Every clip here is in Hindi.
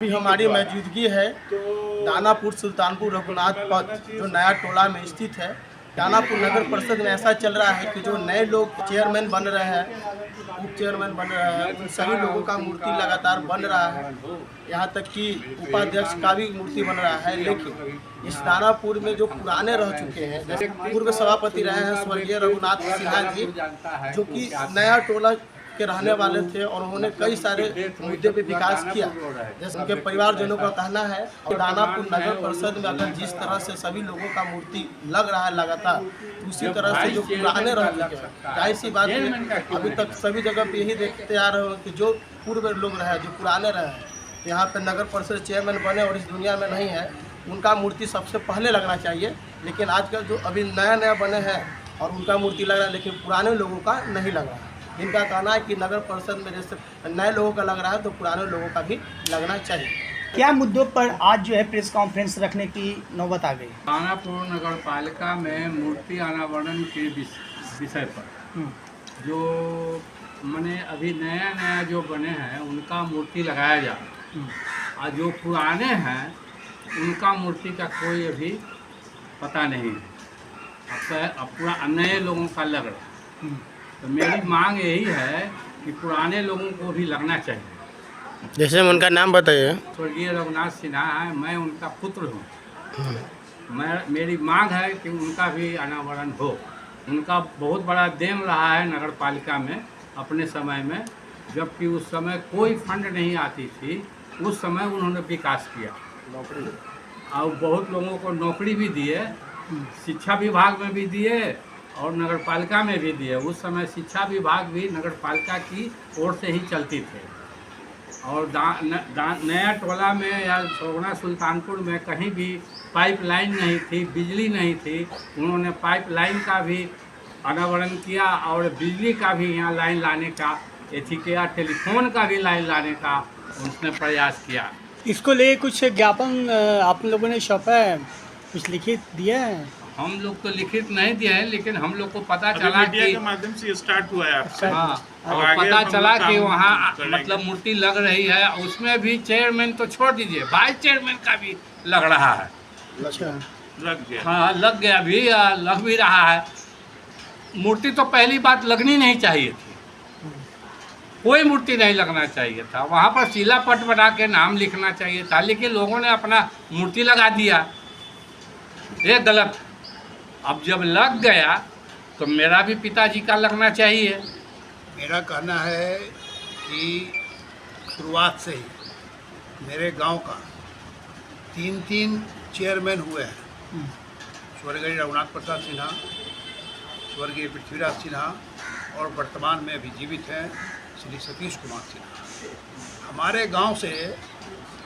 अभी हमारी मौजूदगी है दानापुर सुल्तानपुर रघुनाथ पथ जो नया टोला में स्थित है। दानापुर नगर परिषद में ऐसा चल रहा है कि जो नए लोग चेयरमैन बन रहे हैं, उप चेयरमैन बन रहे हैं, उन सभी लोगों का मूर्ति लगातार बन रहा है। यहाँ तक कि उपाध्यक्ष का भी मूर्ति बन रहा है। लेकिन इस दानापुर में जो पुराने रह चुके हैं, जैसे पूर्व सभापति रहे हैं स्वर्गीय रघुनाथ सिन्हा जी, जो कि नया टोला के रहने वाले थे और उन्होंने कई सारे मुद्दे पे विकास किया। जैसे उनके परिवारजनों का कहना है कि दानापुर नगर परिषद में अगर जिस तरह से सभी लोगों का मूर्ति लग रहा है लगातार, तो उसी तरह से जो पुराने रह चुके हैं, जाहिर सी बात है अभी तक सभी जगह पे यही देखते आ रहे हो कि जो पूर्व लोग रहे, जो पुराने रहे हैं, यहाँ पे नगर परिषद चेयरमैन बने और इस दुनिया में नहीं है, उनका मूर्ति सबसे पहले लगना चाहिए। लेकिन आजकल जो अभी नया बने हैं और उनका मूर्ति लग रहा है, लेकिन पुराने लोगों का नहीं लग रहा है। इनका कहना है कि नगर परिषद में जैसे नए लोगों का लग रहा है तो पुराने लोगों का भी लगना चाहिए। क्या मुद्दों पर आज जो है प्रेस कॉन्फ्रेंस रखने की नौबत आ गई? दानापुर नगर पालिका में मूर्ति अनावरण के विषय पर जो माने अभी नया जो बने हैं उनका मूर्ति लगाया जाए और जो पुराने हैं उनका मूर्ति का कोई अभी पता नहीं है। अब पूरा नए लोगों का लग रहा है। तो मेरी मांग यही है कि पुराने लोगों को भी लगना चाहिए। जैसे उनका नाम बताइए। स्वर्गीय रघुनाथ सिन्हा है, मैं उनका पुत्र हूँ। मेरी मांग है कि उनका भी अनावरण हो। उनका बहुत बड़ा देन रहा है नगर पालिका में अपने समय में, जबकि उस समय कोई फंड नहीं आती थी। उस समय उन्होंने विकास किया और बहुत लोगों को नौकरी भी दिए, शिक्षा विभाग में भी दिए और नगर पालिका में भी दिए। उस समय शिक्षा विभाग भी नगर पालिका की ओर से ही चलती थे। और नया टोला में या सोगना सुल्तानपुर में कहीं भी पाइपलाइन नहीं थी, बिजली नहीं थी। उन्होंने पाइपलाइन का भी अनावरण किया और बिजली का भी यहाँ लाइन लाने का किया, टेलीफोन का भी लाइन लाने का उसने प्रयास किया। इसको ले कुछ ज्ञापन आप लोगों ने सौंपा है, कुछ लिखित दिया है? हम लोग तो लिखित नहीं दिए हैं, लेकिन हम लोग को पता चला कि के माध्यम से स्टार्ट हुआ है आपका। हाँ, और पता चला कि वहाँ मतलब मूर्ति लग रही है। उसमें भी चेयरमैन तो छोड़ दीजिए, वाइस चेयरमैन का भी लग रहा है। अच्छा, लग गया। हाँ, लग गया भी, लग भी रहा है। मूर्ति तो पहली बात लगनी नहीं चाहिए थी, कोई मूर्ति नहीं लगना चाहिए था। वहाँ पर शिलापट बना के नाम लिखना चाहिए था, लेकिन लोगों ने अपना मूर्ति लगा दिया। ये गलत। अब जब लग गया तो मेरा भी पिताजी का लगना चाहिए। मेरा कहना है कि शुरुआत से ही मेरे गांव का 3 चेयरमैन हुए हैं। स्वर्गीय रघुनाथ प्रसाद सिन्हा, स्वर्गीय पृथ्वीराज सिन्हा और वर्तमान में अभी जीवित हैं श्री सतीश कुमार सिन्हा। हमारे गांव से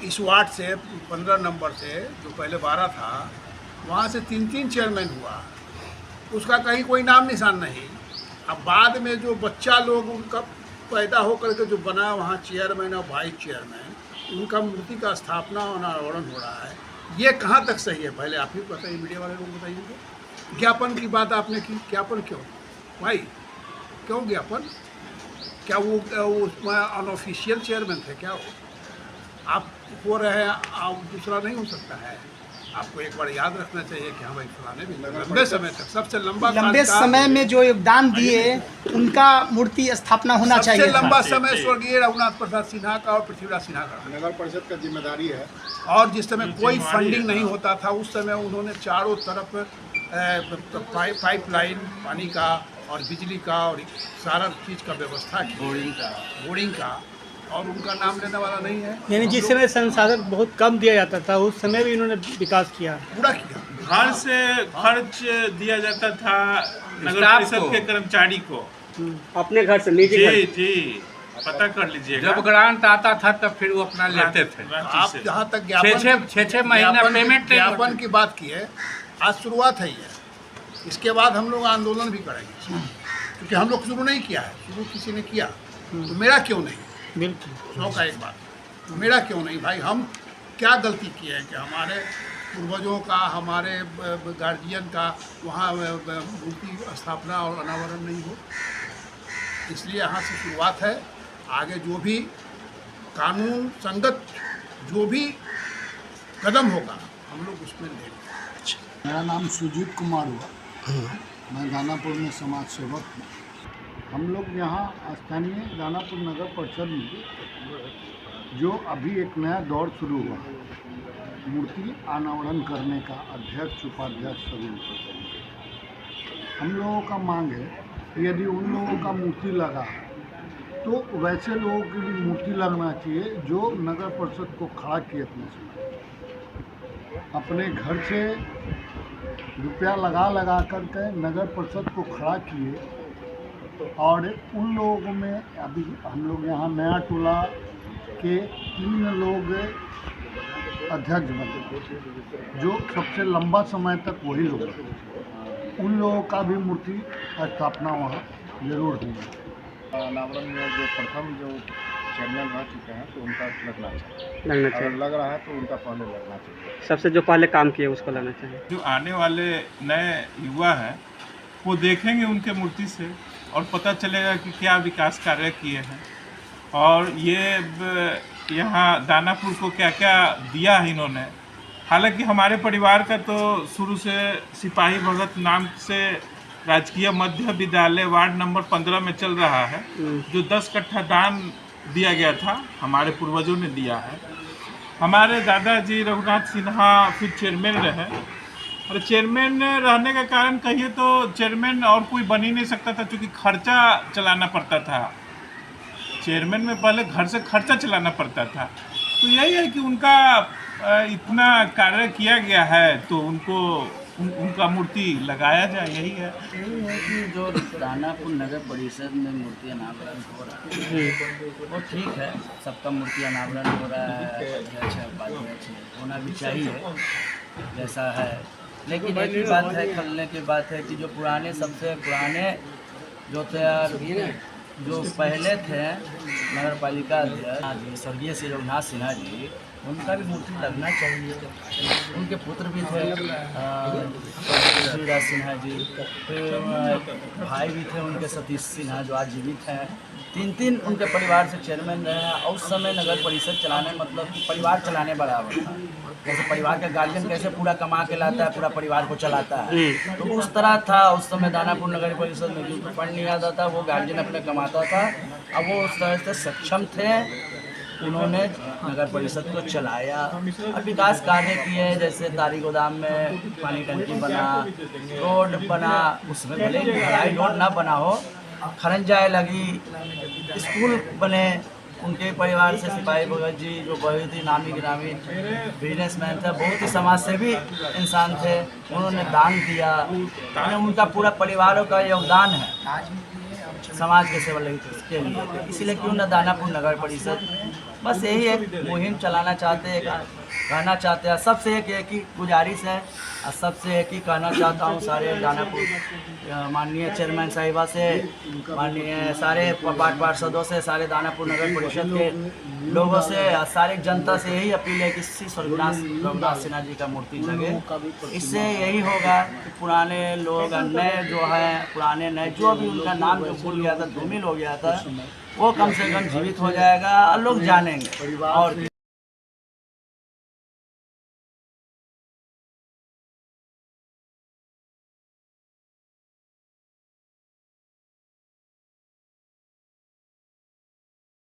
इस वार्ड से 15 नंबर से जो पहले 12 था, वहाँ से 3 चेयरमैन हुआ, उसका कहीं कोई नाम निशान नहीं। अब बाद में जो बच्चा लोग उनका पैदा होकर के जो बना वहाँ चेयरमैन और वाइस चेयरमैन, उनका मूर्ति का स्थापना और अनावरण हो रहा है। ये कहाँ तक सही है, पहले आप ही बताइए, मीडिया वाले लोग बताइए। ज्ञापन की बात आपने की, ज्ञापन क्यों भाई, क्यों ज्ञापन? क्या वो अनऑफिशियल चेयरमैन थे क्या? आप हो रहे हैं, आप दूसरा नहीं हो सकता है। आपको एक बार याद रखना चाहिए कि हाँ भाई फलाने भी लंबे समय तक सबसे लंबे समय में जो योगदान दिए उनका मूर्ति स्थापना होना चाहिए। सबसे लंबा समय स्वर्गीय रघुनाथ प्रसाद सिन्हा का और पृथ्वीराज सिन्हा का नगर परिषद का जिम्मेदारी है। और जिस समय कोई फंडिंग नहीं होता था, उस समय उन्होंने चारों तरफ पाइपलाइन पानी का और बिजली का और सारा चीज़ का व्यवस्था की, बोरिंग का, और उनका नाम लेने वाला नहीं है। यानी जिस समय संसाधन बहुत कम दिया जाता था, उस समय भी इन्होंने विकास किया, पूरा किया। घर से खर्च दिया जाता था नगर परिषद के कर्मचारी को, अपने घर से निजी घर। जी पता कर लीजिएगा। जब ग्रांट आता था तब फिर वो अपना लेते थे। आप जहाँ तक छः महीना पेमेंट ज्ञापन की बात की है, आज शुरुआत है ये। इसके बाद हम लोग आंदोलन भी करेंगे, क्योंकि हम लोग शुरू नहीं किया है, शुरू किसी ने किया, तो मेरा क्यों नहीं? बिल्कुल 100 का एक बात, तो मेरा क्यों नहीं भाई? हम क्या गलती किए हैं कि हमारे पूर्वजों का, हमारे गार्जियन का वहाँ मूर्ति स्थापना और अनावरण नहीं हो? इसलिए यहाँ से शुरुआत है। आगे जो भी कानून संगत जो भी कदम होगा हम लोग उसमें लेंगे। मेरा नाम सुजीत कुमार हुआ। मैं दानापुर में समाज सेवक हूँ। हम लोग यहाँ स्थानीय दानापुर नगर परिषद में जो अभी एक नया दौर शुरू हुआ, मूर्ति अनावरण करने का अध्यक्ष उपाध्यक्ष सभी। हम लोगों का मांग है कि यदि उन लोगों का मूर्ति लगा तो वैसे लोगों की भी मूर्ति लगना चाहिए जो नगर परिषद को खड़ा किए अपने घर से रुपया लगा करके नगर परिषद को खड़ा किए। और उन लोगों में अभी हम लोग यहाँ नया टोला के 3 लोग अध्यक्ष बने, जो सबसे लंबा समय तक वही लोग हैं। उन लोगों का भी मूर्ति स्थापना वहाँ जरूर होगी। अनावरण में जो प्रथम जो चेयरमैन रह चुके हैं तो उनका लगना चाहिए, अगर लग रहा है तो उनका पहले लगना चाहिए। सबसे जो पहले काम किए उसको लगना चाहिए। जो आने वाले नए युवा हैं वो देखेंगे उनके मूर्ति से और पता चलेगा कि क्या विकास कार्य किए हैं और ये यहाँ दानापुर को क्या क्या दिया है इन्होंने। हालांकि हमारे परिवार का तो शुरू से सिपाही भगत नाम से राजकीय मध्य विद्यालय वार्ड नंबर 15 में चल रहा है, जो 10 कट्ठा दान दिया गया था, हमारे पूर्वजों ने दिया है। हमारे दादाजी रघुनाथ सिन्हा फिर चेयरमैन रहे और चेयरमैन रहने का कारण कहिए तो चेयरमैन और कोई बन ही नहीं सकता था, क्योंकि खर्चा चलाना पड़ता था। चेयरमैन में पहले घर से खर्चा चलाना पड़ता था। तो यही है कि उनका इतना कार्य किया गया है तो उनका मूर्ति लगाया जाए, यही है। यही है कि जो दानापुर नगर परिषद में मूर्ति अनावरण हो रहा है वो ठीक है, सबका मूर्ति अनावरण हो रहा है, अध्यक्ष है उपाध्यक्ष है, होना भी चाहिए जैसा है। लेकिन एक ही बात है, खलने की बात है कि जो पुराने सबसे पुराने जो थे, जो पहले थे नगर पालिका अध्यक्ष स्वर्गीय श्री रघुनाथ सिन्हा जी, उनका भी मूर्ति लगना चाहिए। उनके पुत्र भी थे श्रीराज सिन्हा जी, फिर भाई भी थे उनके सतीश सिन्हा जो आज जीवित हैं। 3 उनके परिवार से चेयरमैन रहे हैं और उस समय नगर परिषद चलाने मतलब कि परिवार चलाने बराबर था। जैसे परिवार का गार्जियन कैसे पूरा कमा के लाता है, पूरा परिवार को चलाता है, तो उस तरह था उस समय दानापुर नगर परिषद में। क्योंकि फंड नहीं आता था, वो गार्जियन अपने कमाता था। अब वो उस तरह से सक्षम थे, उन्होंने नगर परिषद को चलाया और विकास कार्य किए। जैसे तारी गोदाम में पानी टंकी बना, रोड बना, उसमें भले ढलाई रोड ना बना हो, खरंजाएँ लगी, स्कूल बने। उनके परिवार से सिपाही भगत जी जो बहुत ही नामी गिरामी बिजनेसमैन थे, बहुत ही समाज सेवी इंसान थे, उन्होंने दान दिया। उनका पूरा परिवारों का योगदान है समाज के सेवा के लिए। इसीलिए क्यों ना दानापुर नगर परिषद बस यही एक मुहिम चलाना चाहते हैं, कहना चाहते हैं। सबसे एक ही गुजारिश है और सबसे एक ही कहना चाहता हूँ सारे दानापुर माननीय चेयरमैन साहिबा से, माननीय सारे वार्ड पार्षदों से, सारे दानापुर नगर परिषद के लोगों से, सारे जनता से यही अपील है कि श्री रघुनाथ सिन्हा जी का मूर्ति लगे। इससे यही होगा कि पुराने लोग नए जो हैं, पुराने नए जो भी उनका नाम जो भूल गया था, धूमिल हो गया था, वो कम से कम जीवित हो जाएगा और लोग जानेंगे। और